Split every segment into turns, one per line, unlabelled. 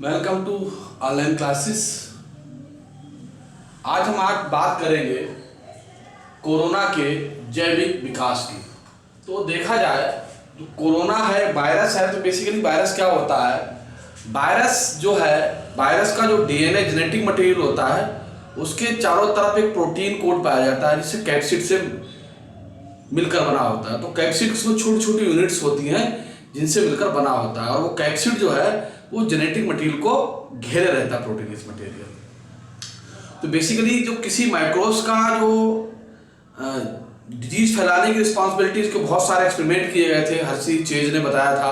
Welcome to online classes. आज बात करेंगे कोरोना के जैविक विकास की। तो देखा जाए तो कोरोना है, वायरस है। तो बेसिकली वायरस क्या होता है? वायरस जो है, वायरस का जो डीएनए जेनेटिक मटेरियल होता है उसके चारों तरफ एक प्रोटीन कोड पाया जाता है जिससे कैप्सिड से मिलकर बना होता है। तो कैप्सिड में छोटी छोटी यूनिट्स होती हैं जिनसे मिलकर बना होता है, और वो कैप्सिड जो है वो जेनेटिक मटेरियल को घेरे रहता है, प्रोटीनस मटेरियल। तो बेसिकली जो किसी माइक्रोब्स का जो डिजीज फैलाने की रिस्पॉन्सिबिलिटी, इसके बहुत सारे एक्सपेरिमेंट किए गए थे। हर्षी चेज ने बताया था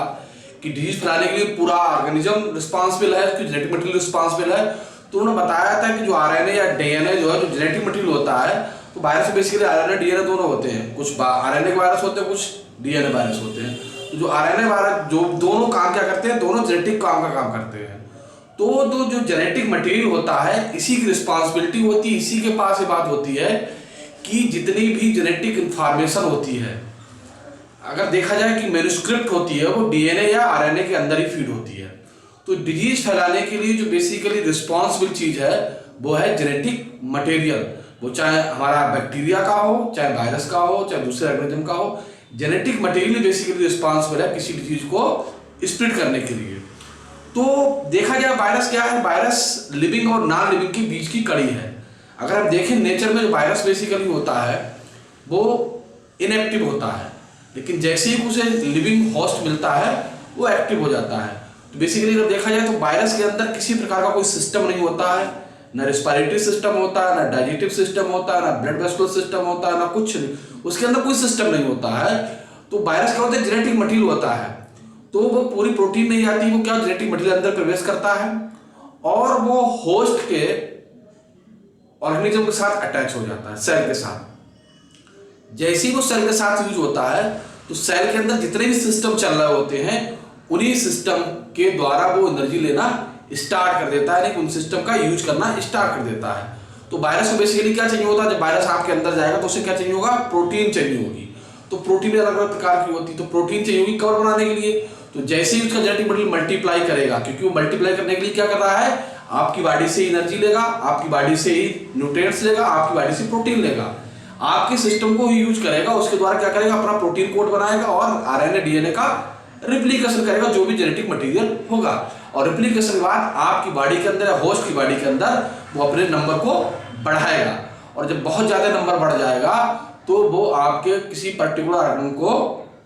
कि डिजीज फैलाने के लिए पूरा ऑर्गेनिज्म रिस्पॉन्सिबल है, उसकी जेनेटिक मटेरियल रिस्पॉन्सिबल है। तो उन्होंने बताया था कि जो आरएनए या डीएनए जो है, जो जेनेटिक मटेरियल होता है, तो वायरस बेसिकली आरएनए डीएनए दोनों होते हैं। कुछ आरएनए के वायरस होते हैं, कुछ डीएनए वायरस होते हैं। तो जो आरएनए वायरस जो दोनों काम क्या करते हैं, दोनों जेनेटिक काम का काम करते हैं। तो जो जेनेटिक मटेरियल होता है इसी की रिस्पॉन्सिबिलिटी होती है, इसी के पास ये बात होती है कि जितनी भी जेनेटिक इंफॉर्मेशन होती है, अगर देखा जाए कि मैन्युस्क्रिप्ट होती है, वो डीएनए या आरएनए के अंदर ही फीड होती है। तो डिजीज फैलाने के लिए जो बेसिकली रिस्पॉन्सिबल चीज है वो है जेनेटिक मटेरियल। वो चाहे हमारा बैक्टीरिया का हो, चाहे वायरस का हो, चाहे दूसरे ऑर्गेनिज्म का हो, जेनेटिक मटेरियल बेसिकली रिस्पॉन्सिबल है किसी भी चीज को स्प्लिट करने के लिए। तो देखा जाए वायरस क्या है, वायरस लिविंग और नॉन लिविंग के बीच की कड़ी है। अगर हम देखें नेचर में जो वायरस बेसिकली होता है वो इनएक्टिव होता है, लेकिन जैसे ही उसे लिविंग होस्ट मिलता है वो एक्टिव हो जाता है। तो बेसिकली अगर देखा जाए तो वायरस के अंदर किसी प्रकार का कोई सिस्टम नहीं होता है, ना रेस्पिरेटरी सिस्टम होता है, ना डाइजेस्टिव सिस्टम होता है, ना ब्लड वेस्कुलर सिस्टम होता है, ना कुछ नहीं, उसके अंदर कोई सिस्टम नहीं होता है। तो वायरस क्या होता है, जेनेटिक मटेरियल होता है। तो वो पूरी प्रोटीन नहीं आती, वो क्या जेनेटिक मटेरियल अंदर प्रवेश करता है और वो होस्ट के ऑर्गेनिज्म के साथ अटैच हो जाता है, सेल के साथ। जैसे ही वो सेल के साथ यूज होता है तो सेल के अंदर जितने भी सिस्टम चल रहे होते हैं उन्हीं सिस्टम के द्वारा वो एनर्जी लेना स्टार्ट कर देता है, यानी उन सिस्टम का यूज करना स्टार्ट कर देता है। तो वायरस को बेसिकली क्या चाहिए होता है, जब वायरस आपके अंदर जाएगा तो उसे क्या चाहिए होगा, प्रोटीन चाहिए होगी। तो प्रोटीन अलग अलग प्रकार की होती है, तो प्रोटीन चाहिए होगी कवर बनाने के लिए। तो जैसे ही उसका जेनेटिक मटेरियल मल्टीप्लाई करेगा, क्योंकि वो मल्टीप्लाई करने के लिए क्या कर रहा है, आपकी बॉडी से एनर्जी लेगा, आपकी बॉडी से ही न्यूट्रिएंट्स लेगा, आपकी बॉडी से प्रोटीन लेगा, आपके सिस्टम को ही यूज करेगा। उसके द्वारा क्या करेगा, अपना प्रोटीन कोड बनाएगा और आरएनए डीएनए का रिप्लिकेशन करेगा, जो भी जेनेटिक मटेरियल होगा। और रिप्लिकेशन के बाद आपकी बॉडी के अंदर, होस्ट की बॉडी के अंदर वो अपने नंबर को बढ़ाएगा, और जब बहुत ज्यादा नंबर बढ़ जाएगा तो वो आपके किसी पर्टिकुलर ऑर्गन को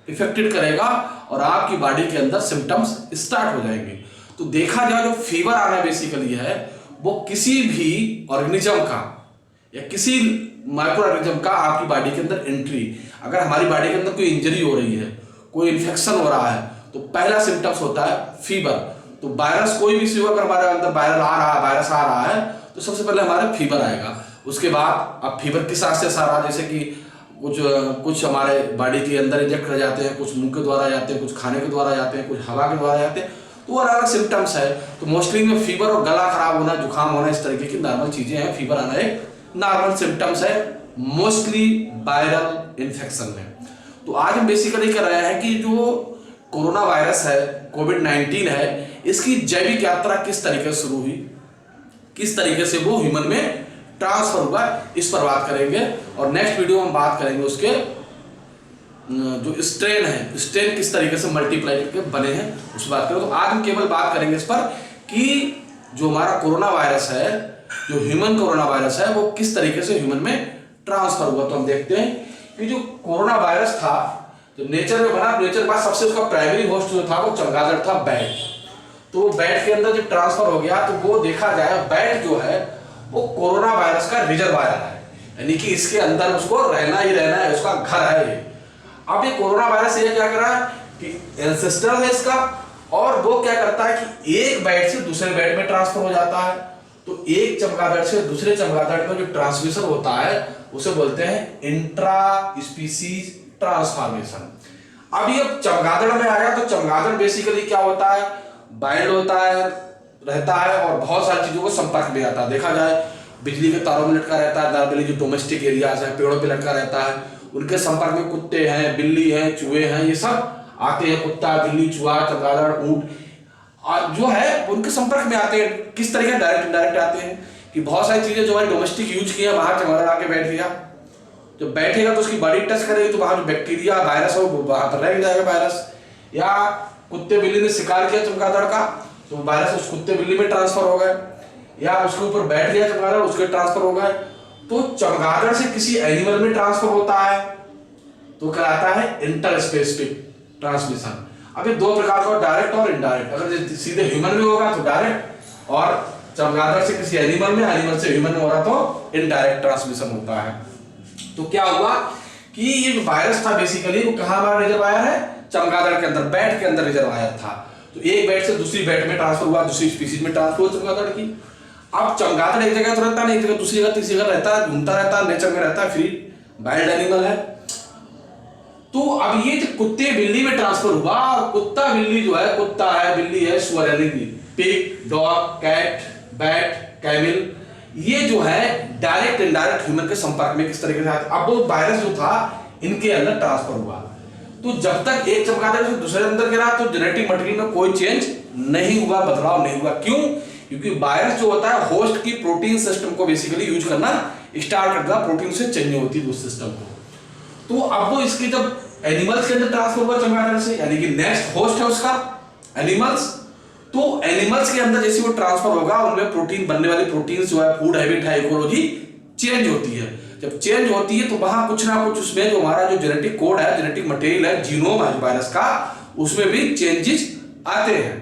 इफेक्टेड करेगा और आपकी बॉडी के अंदर सिम्टम्स स्टार्ट हो जाएंगे। तो देखा जाए जो फीवर आना बेसिकली है वो किसी भी ऑर्गेनिज्म का या किसी माइक्रो ऑर्गेनिज्म का आपकी बॉडी के अंदर एंट्री, अगर हमारी बॉडी के अंदर कोई इंजरी हो रही है, कोई इन्फेक्शन हो रहा है, तो पहला सिम्टम्स होता है फीवर। तो वायरस कोई भी फीवर, अगर हमारे अंदर वायरस आ रहा है तो सबसे पहले हमारे फीवर आएगा। उसके बाद अब फीवर किस रास्ते से आ रहा है, जैसे कि कुछ हमारे बॉडी के अंदर इंजेक्ट कर जाते हैं, कुछ मुंह के द्वारा जाते हैं, कुछ खाने के द्वारा जाते हैं, कुछ हवा के द्वारा जाते हैं। तो अलग अलग सिम्टम्स है। तो मोस्टली में फीवर और गला खराब होना, जुकाम होना, इस तरीके की नॉर्मल चीजें हैं। फीवर आना एक नॉर्मल सिम्टम्स है मोस्टली वायरल इन्फेक्शन में। तो आज हम बेसिकली कर रहे हैं कि जो कोरोना वायरस है, कोविड-19 है, इसकी जैविक यात्रा किस तरीके से शुरू हुई, किस तरीके से वो ह्यूमन में ट्रांसफर हुआ, इस पर बात करेंगे। और नेक्स्ट वीडियो में हम बात करेंगे उसके जो स्ट्रेन है, स्ट्रेन किस तरीके से मल्टीप्लाई करके बने हैं, उस बात करें। तो आज हम केवल बात करेंगे इस पर कि जो हमारा कोरोना वायरस है, जो ह्यूमन कोरोना वायरस है, वो किस तरीके से ह्यूमन में ट्रांसफर हुआ। तो हम देखते हैं कि जो कोरोना वायरस था, जो नेचर में बना, नेचर के पास सबसे उसका प्राइमरी होस्ट जो था वो चमगादड़ था, बैट। तो बैट के अंदर जब ट्रांसफर हो गया तो वो देखा जाए बैट जो है वो कोरोना वायरस का रिजर्वायर है, यानी कि इसके अंदर उसको रहना ही रहना है, उसका घर है ये। अब ये कोरोना वायरस ये क्या कर रहा है कि एंसेस्टर है इसका, और वो क्या करता है कि एक बैट से दूसरे बैट में ट्रांसफर हो जाता है। तो एक चमगादड़ से दूसरे चमगादड़ में जो ट्रांसमिशन होता है उसे बोलते हैं इंट्रा स्पीसीज ट्रांसफॉर्मेशन। अब ये चमगादड़ में आया तो चमगादड़ बेसिकली क्या होता है, बाइंड होता है, रहता है और बहुत सारी चीजों को संपर्क में आता है। देखा जाए बिजली के तारों में लटका रहता है, नॉर्मली जो डोमेस्टिक एरियाज है, पेड़ों पे लटका रहता है, उनके संपर्क में कुत्ते हैं, बिल्ली हैं, चूहे हैं, ये सब आते हैं। कुत्ता, बिल्ली, चूहा, चमगादड़, ऊंट, जो है उनके संपर्क में आते हैं। किस तरीके डायरेक्ट इनडायरेक्ट आते हैं कि बहुत सारी चीजें जो है डोमेस्टिक यूज की है, बाहर चमगादड़ आके बैठ गया, जब बैठेगा तो उसकी बॉडी टच करेगी तो वहां जो बैक्टीरिया वायरस हो वो वहां पर रह जाएगा वायरस। या कुत्ते बिल्ली ने शिकार किया चमगादड़ का तो वायरस उस कुत्ते बिल्ली में ट्रांसफर हो गए, या उसके ऊपर बैठ गया चमगादड़ उसके ट्रांसफर हो गए। तो चमगादड़ से किसी एनिमल में ट्रांसफर होता है तो कहलाता है इंटरस्पेसिफिक ट्रांसमिशन। अब ये दो प्रकार का, डायरेक्ट और इनडायरेक्ट। अगर सीधे ह्यूमन में होगा तो डायरेक्ट, और चमगादड़ से किसी एनिमल में, एनिमल से ह्यूमन में हो रहा तो इनडायरेक्ट ट्रांसमिशन होता है। तो क्या हुआ कि ये जो वायरस था बेसिकली वो कहां हमारा रिजर्वायर है, चमगादड़ के अंदर, बैट के अंदर रिजर्वायर था। तो एक बैट से दूसरी बैट में ट्रांसफर हुआ, दूसरी स्पीसीज में ट्रांसफर हुआ चमगादड़ की। अब चमगादड़ एक जगह तो रहता नहीं, एक जगह दूसरी जगह तीसरी जगह रहता है, घूमता रहता है, नेचर में रहता है, फ्री वाइल्ड एनिमल है। तो अब ये जो कुत्ते बिल्ली में ट्रांसफर हुआ, और कुत्ता बिल्ली जो है, कुत्ता है, बिल्ली है, सुअर यानी pig, dog, cat, bat, camel, ये जो है डायरेक्ट इनडायरेक्ट ह्यूमन के संपर्क में किस तरीके से आते। अब वो वायरस जो था इनके अंदर ट्रांसफर हुआ, तो जब तक एक चमगादड़ से दूसरे अंदर गिरा तो जेनेटिक मटेरियल में कोई चेंज नहीं हुआ, बदलाव नहीं हुआ। क्यों? क्योंकि वायरस जो होता है होस्ट की प्रोटीन सिस्टम को बेसिकली यूज करना स्टार्ट करता है, प्रोटीन से चेंज होती है उस सिस्टम को। तो अब वो इसकी जब एनिमल्स के अंदर ट्रांसफर हुआ चमगादड़ से, यानी कि नेक्स्ट होस्ट है उसका एनिमल्स, तो एनिमल्स के अंदर जैसे वो ट्रांसफर होगा उनमें प्रोटीन बनने वाली प्रोटीन जो है, फूड हैबिट है, इकोलॉजी चेंज होती है। जब चेंज होती है तो वहां कुछ ना कुछ उसमें जो हमारा जो जेनेटिक कोड है, जेनेटिक मटेरियल है, जीनोम है वायरस का, उसमें भी चेंजेस आते हैं।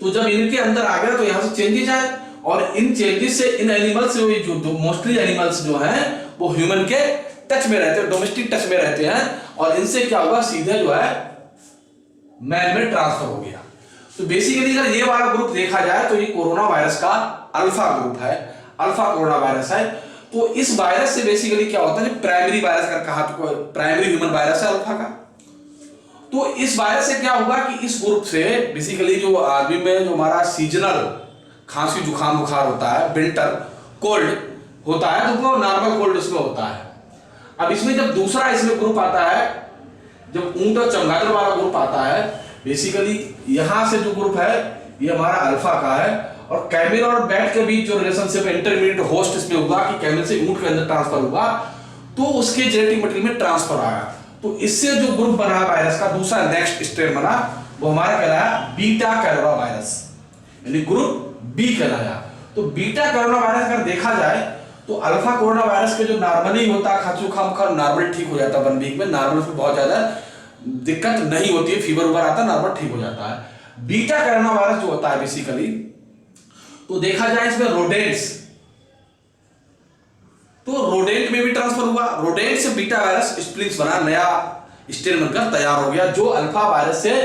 तो जब इनके अंदर आ गया तो यहां से चेंजेस आए, और इन चेंजेस से इन एनिमल्स जो मोस्टली एनिमल्स जो हैं वो ह्यूमन के टच में रहते हैं, डोमेस्टिक टच में रहते हैं, और इनसे क्या हुआ सीधे जो है मैन में ट्रांसफर हो गया। तो बेसिकली अगर ये वाला ग्रुप देखा जाए तो ये कोरोना वायरस का अल्फा ग्रुप है, अल्फा कोरोना वायरस है। तो इस वायरस से बेसिकली क्या होता है, प्राइमरी वायरस का कहा तो प्राइमरी ह्यूमन वायरस है अल्फा का। तो इस वायरस से क्या होगा कि इस ग्रुप से बेसिकली जो आदमी में जो हमारा सीजनल खांसी जुकाम बुखार होता है, विंटर कोल्ड होता है, तो वो नॉर्मल कोल्ड इसमें होता है। अब इसमें जब दूसरा इसमें ग्रुप आता है, जब ऊंट और चमगादड़ वाला ग्रुप आता है, बेसिकली यहां से जो ग्रुप है ये हमारा अल्फा का है, और कैमल और बैट के बीच जो रिलेशनशिप इंटरमीडिएट होस्ट इसमें हुआ कि कैमल से ऊंट के अंदर ट्रांसफर हुआ, तो उसके जेनेटिक मटेरियल में ट्रांसफर आया। तो इससे जो ग्रुप बना वायरस का दूसरा नेक्स्ट स्ट्रेन बना, वो हमारा कहलाया बीटा कैरोना वायरस, यानी ग्रुप बी कहलाया। तो बीटा कैरोना वायरस अगर देखा जाए तो अल्फा कोरोना वायरस के जो नॉर्मली होता खांसी जुकाम का नॉर्मल ठीक हो जाता है 1 वीक में, नॉर्मल में बहुत ज्यादा दिक्कत नहीं होती है, फीवर उबर आता है, नॉर्मल ठीक हो जाता है। बीटा कैरोना वायरस जो होता है बेसिकली, तो देखा जाए इसमें रोडेंट्स, तो रोडेंट में भी ट्रांसफर हुआ, रोडेंट से बीटा वायरस स्प्लिंक्स बना, नया स्ट्रेन बनकर तैयार हो गया, जो अल्फा वायरस से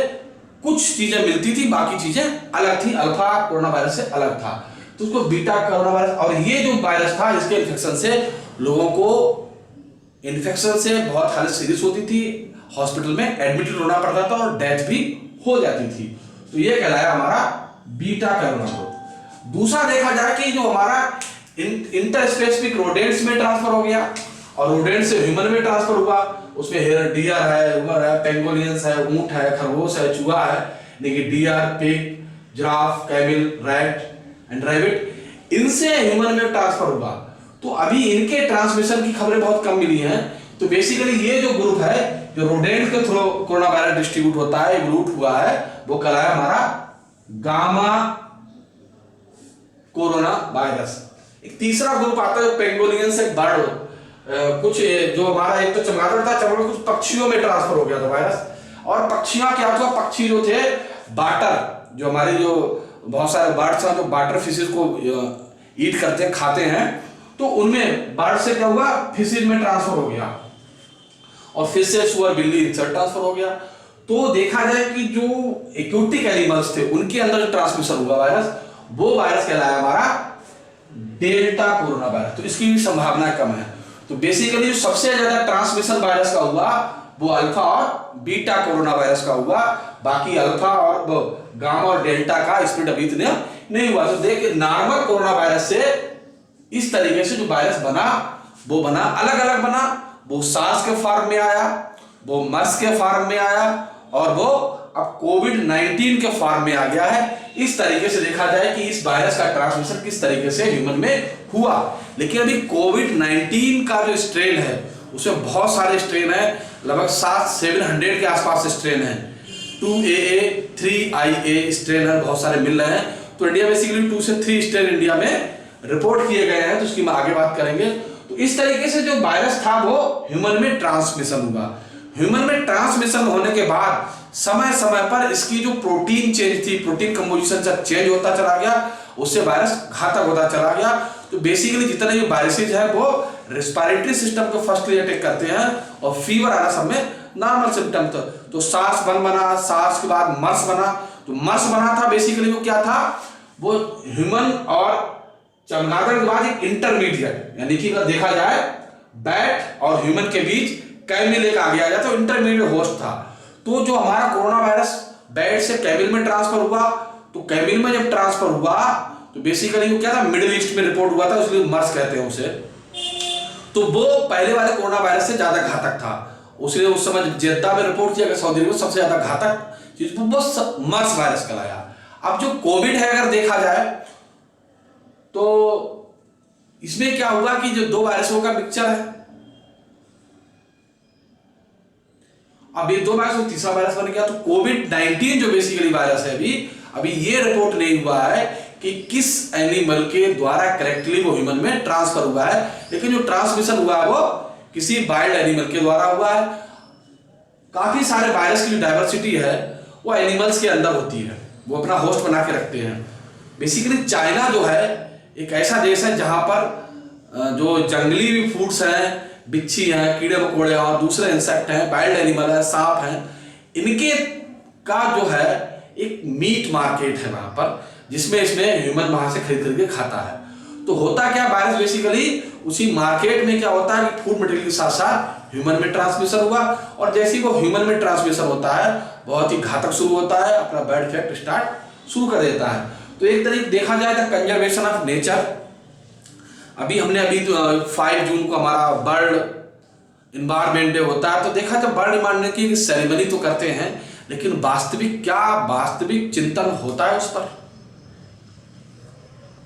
कुछ चीजें मिलती थी, बाकी चीजें अलग थी, अल्फा कोरोना वायरस से अलग था, तो उसको बीटा कोरोना वायरस। और ये जो वायरस था इसके इन्फेक्शन से लोगों को इन्फेक्शन से बहुत हालत सीरियस होती थी, हॉस्पिटल में एडमिटेड होना पड़ता था और डेथ भी हो जाती थी। तो ये कहलाया हमारा बीटा कोरोना ग्रुप। दूसरा देखा जाए कि जो हमारा इंटरस्पेसिफिक रोडेंट्स में ट्रांसफर हो गया, और रोडेंट से ह्यूमन में ट्रांसफर हुआ, उसमें डियर है, उमर है, पेंगोलियंस है, ऊंट है, खरगोश है, चूहा है, लेकिन deer, pig, giraffe, camel, rat and rabbit, इनसे ह्यूमन में ट्रांसफर हुआ। तो अभी इनके ट्रांसमिशन की खबरें बहुत कम मिली हैं। तो बेसिकली ये जो ग्रुप है जो रोडेंट के थ्रू कोरोना वायरस डिस्ट्रीब्यूट होता है, इवोल्यूट हुआ है, वो कहलाया हमारा गामा कोरोना वायरस। एक तीसरा ग्रुप आता है पेंगोलियन से बर्ड, कुछ जो हमारा एक तो चमगादड़ था, चमगादड़ कुछ पक्षियों में ट्रांसफर हो गया था वायरस। और पक्षियां क्या था, पक्षी जो थे बाटर, जो हमारी जो बहुत सारे बर्ड्स हैं जो बाटर फिशेज को ईट करते हैं, खाते हैं, तो उनमें बर्ड से क्या हुआ, फिशेज में ट्रांसफर हो गया, और फिश से सुअर, बिल्ली, ट्रांसफर हो गया। तो देखा जाए कि जो एक्वेटिक एनिमल्स थे उनके अंदर जो ट्रांसमिशन हुआ वायरस, वो वायरस कहलाया हमारा डेल्टा कोरोना वायरस। तो इसकी भी संभावना कम है। तो बेसिकली जो सबसे ज्यादा ट्रांसमिशन वायरस का हुआ वो अल्फा और बीटा कोरोना वायरस का हुआ, बाकी अल्फा और गामा और डेल्टा का स्प्रेड अभी इतने नहीं हुआ। तो देख नॉर्मल कोरोना वायरस से इस तरीके से जो वायरस बना वो बना, अलग अलग बना, वो सार्स के फॉर्म में आया, वो मर्स के फॉर्म में आया, और वो अब कोविड-19 के फॉर्म में आ गया है। इस तरीके से देखा जाए कि इस वायरस का ट्रांसमिशन किस तरीके से ह्यूमन में हुआ। लेकिन अभी कोविड-19 का जो स्ट्रेन है उसमें बहुत सारे स्ट्रेन है, लगभग 700 के आसपास स्ट्रेन है। 2AA 3IA स्ट्रेन है, बहुत सारे मिल रहे हैं। तो इंडिया बेसिकली 2 से 3 स्ट्रेन इंडिया में रिपोर्ट किए गए हैं, तो उसकी हम आगे बात करेंगे। तो इस तरीके से जो वायरस था वो ह्यूमन में ट्रांसमिशन हुआ। ह्यूमन में ट्रांसमिशन होने के बाद समय समय पर इसकी जो प्रोटीन चेंज थी, प्रोटीन कंपोजिशन जब चेंज होता चला गया, उससे वायरस घातक होता चला गया। तो बेसिकली जितने ये वायरसेज है वो रेस्पिरेटरी सिस्टम को फर्स्टली अटैक करते हैं और फीवर आना सब में नॉर्मल सिम्टम था। तो सार्स बना, सार्स के बाद मर्स बना। तो मर्स बना था बेसिकली वो क्या था, वो ह्यूमन और चमगादड़ के बाद एक इंटरमीडिएट, यानी कि अगर देखा जाए बैट और ह्यूमन के बीच कैमिल एक आगे आ जाता है, तो इंटरमीडिएट होस्ट था। तो जो हमारा कोरोना वायरस बैट से कैमिल में ट्रांसफर हुआ, तो कैमिल में जब ट्रांसफर हुआ तो बेसिकली वो क्या था, मिडिल ईस्ट में रिपोर्ट हुआ था, इसलिए मर्स कहते हैं उसे। तो वो पहले वाले कोरोना वायरस से ज्यादा घातक था, उसने उस समय जेद्दा में रिपोर्ट किया कि सऊदी अरब में सबसे ज्यादा घातक चीज वो मर्स वायरस कहलाया। अब जो कोविड है अगर देखा जाए तो इसमें क्या हुआ कि जो दो वायरसों का मिक्सचर है, अब ये दो वायरस तीसरा वायरस बन गया। तो कोविड-19 जो बेसिकली वायरस है अभी ये रिपोर्ट नहीं हुआ है कि किस एनिमल के द्वारा करेक्टली वो ह्यूमन में ट्रांसफर हुआ है, लेकिन जो ट्रांसमिशन हुआ है वो किसी वाइल्ड एनिमल के द्वारा हुआ है। काफी सारे वायरस की जो डाइवर्सिटी है वो एनिमल्स के अंदर होती है, वो अपना होस्ट बना के रखते हैं। बेसिकली चाइना जो है एक ऐसा देश है जहां पर जो जंगली भी फूड्स हैं, बिच्छी हैं, कीड़े मकोड़े और दूसरे इंसेक्ट हैं, वाइल्ड एनिमल है, सांप हैं, इनके का जो है एक मीट मार्केट है वहां पर, जिसमें इसमें ह्यूमन वहां से खरीद के खाता है। तो होता क्या, वायरस बेसिकली उसी मार्केट में क्या होता है कि फूड मटेरियल के साथ साथ ह्यूमन में ट्रांसमिशन हुआ, और जैसे ही वो ह्यूमन में ट्रांसमिशन होता है बहुत ही घातक शुरू होता है, अपना बैड इफेक्ट स्टार्ट शुरू कर देता है। तो एक तरीके देखा जाए तो कंजर्वेशन ऑफ नेचर, अभी 5 जून को हमारा बर्ड इन्वायरमेंट डे होता है, तो देखा जब बर्ड इन्वायरमेंट की सेरेमनी तो करते हैं, लेकिन वास्तविक चिंतन होता है उस पर?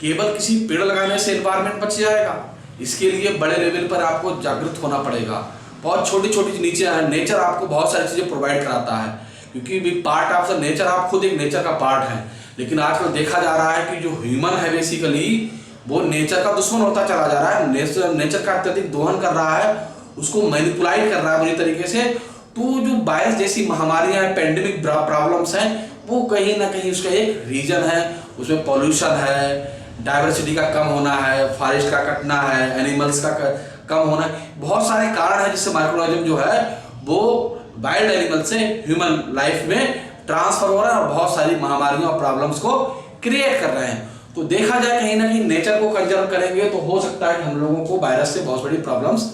केवल किसी पेड़ लगाने से इन्वायरमेंट बच जाएगा? इसके लिए बड़े लेवल पर आपको जागरूक होना पड़ेगा। बहुत छोटी छोटी नीचे है, नेचर आपको बहुत सारी चीजें प्रोवाइड कराता है, क्योंकि भी पार्ट ऑफ द नेचर, आप खुद एक नेचर का पार्ट है। लेकिन आजकल देखा जा रहा है कि जो ह्यूमन है बेसिकली वो नेचर का दुश्मन होता चला जा रहा है, नेचर का अत्यधिक दोहन कर रहा है, उसको मैनिपुलेट कर रहा है बुरी तरीके से। तो जो वायरस जैसी महामारियां हैं, पेंडेमिक प्रॉब्लम्स हैं, वो कहीं ना कहीं उसका एक रीजन है। उसमें पॉल्यूशन है, डाइवर्सिटी का कम होना है, फॉरेस्ट का कटना है, एनिमल्स का कम होना है, बहुत सारे कारण हैं जिससे माइक्रोऑर्गेनिज्म जो है वो वाइल्ड एनिमल से ह्यूमन लाइफ में ट्रांसफर हो रहा है और बहुत सारी महामारियों और प्रॉब्लम्स को क्रिएट कर रहे हैं। तो देखा जाए कहीं ना कहीं नेचर को कंजर्व करेंगे तो हो सकता है कि हम लोगों को वायरस से बहुत बड़ी प्रॉब्लम्स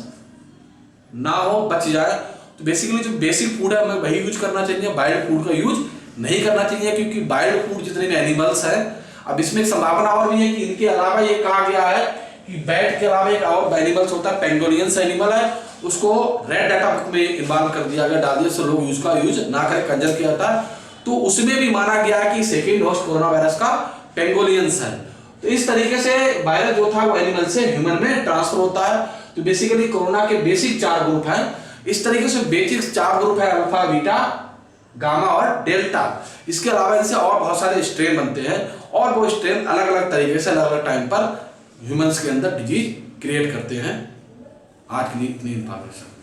ना हो, बच जाए। तो बेसिकली जो बेसिक फूड है हमें वही यूज करना चाहिए, वाइल्ड फूड का यूज नहीं करना चाहिए, क्योंकि वाइल्ड फूड जितने भी एनिमल्स हैं, अब इसमें एक संभावना और भी है कि इनके अलावा ये कहा गया है कि बैट के अलावा एक और एनिमल्स होता है, पेंगोलियंस एनिमल है, उसको रेड डाटा बुक में इन्वॉल्व कर दिया गया, डाल दिया, लोग यूज ना करें, कंजर्व किया जाता है। तो उसमें भी माना गया है कि सेकेंड होस्ट कोरोना वायरस का पेंगोलियंस है। तो इस तरीके से वायरस जो था वो एनिमल से ह्यूमन में ट्रांसफर होता है। तो बेसिकली कोरोना के बेसिक 4 ग्रुप हैं। इस तरीके से बेसिक 4 ग्रुप है, अल्फा, बीटा, गामा और डेल्टा। इसके अलावा इनसे और बहुत सारे स्ट्रेन बनते हैं, और वो स्ट्रेन अलग अलग तरीके से अलग अलग टाइम पर ह्यूमंस के अंदर डिजीज क्रिएट करते हैं। आज के लिए इतनी इंफॉर्मेशन।